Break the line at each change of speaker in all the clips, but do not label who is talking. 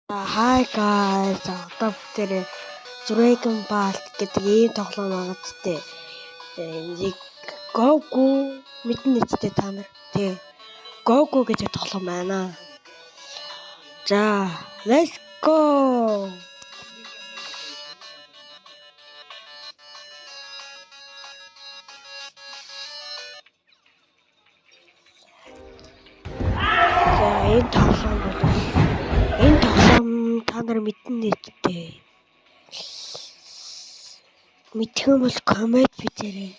Hi guys, одоо бүгдээрээ Dragon Ball гэдэг ийм тоглоом байгаа зүтэй. Энийг Goku мэднэ нэгтэй та нар. Тий. Goku гэдэг тоглоом байна. За, let's go. За, энэ тоглоом та нар мэднэ нэгтэй. Мэдэх юм бол коммент бичээрэй.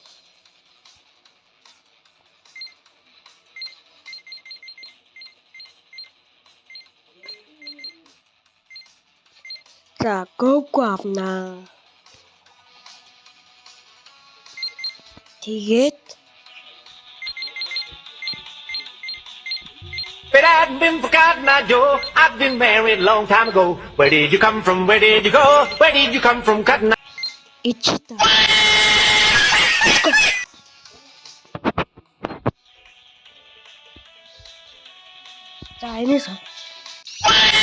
За, Goku авнаа. Тэгээд
But I've been forgotten, I Joe. I've been married a long time ago. Where did you come from? Where did you go? Where did you come from, Cotton?
ичта. За, энэс.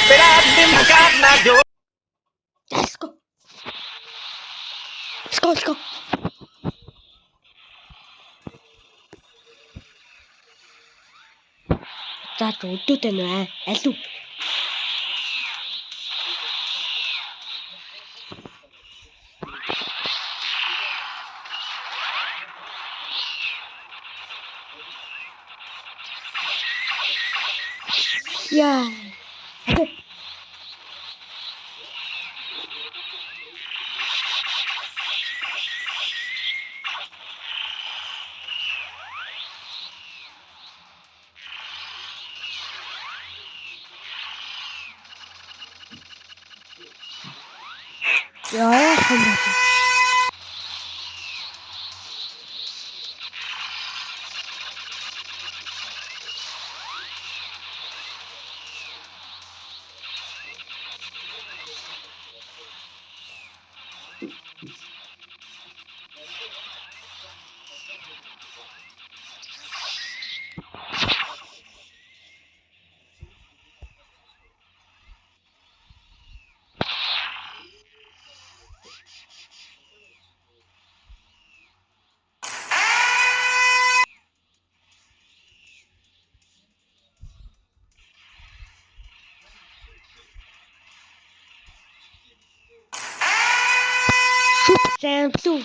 But I've been forgotten, I Joe.
Let's go. Let's go. За, өдөөд байна вэ? Алив. Яа. Яа, хамаа. Сайн блүү.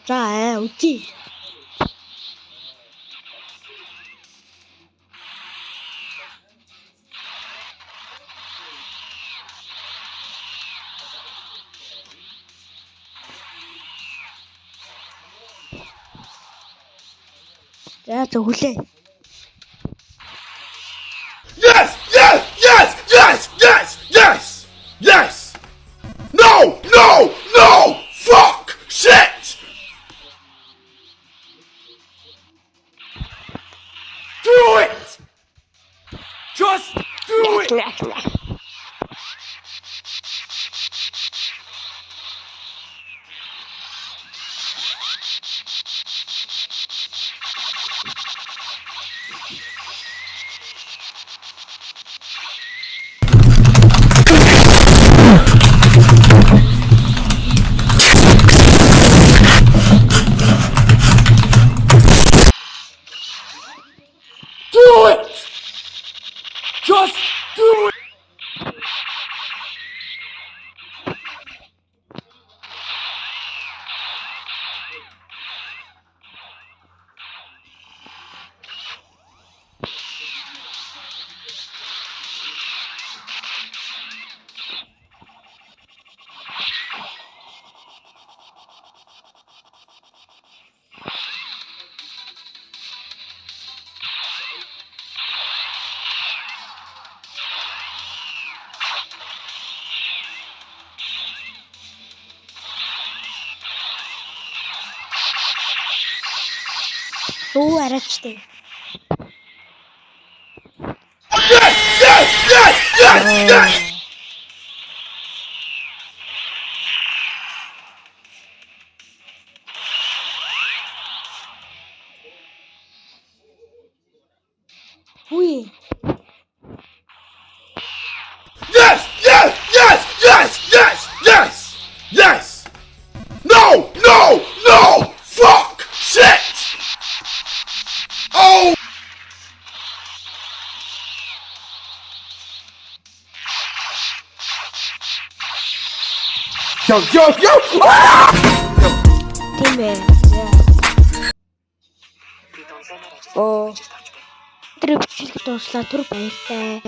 За, үгүй. За, зөвлөө.
Yes! Yes! Yes! Yes! Yes! Yes! Yes! No! No! No! Fuck! Shit! Do it! Just do it! Do it! Just do it!
Өө арайчтай.
Yes! Yes! Yes! Yes! Yes!
Үе.
Yes! Yes! Yes! Yes! Yes! Yes! Yes! No! No! No! Fuck! Shit! Oh! Yo! Yo! Yo! Ah!
Тийм ээ. Оо. Тэр бичлэг дууслаа түр баяртай.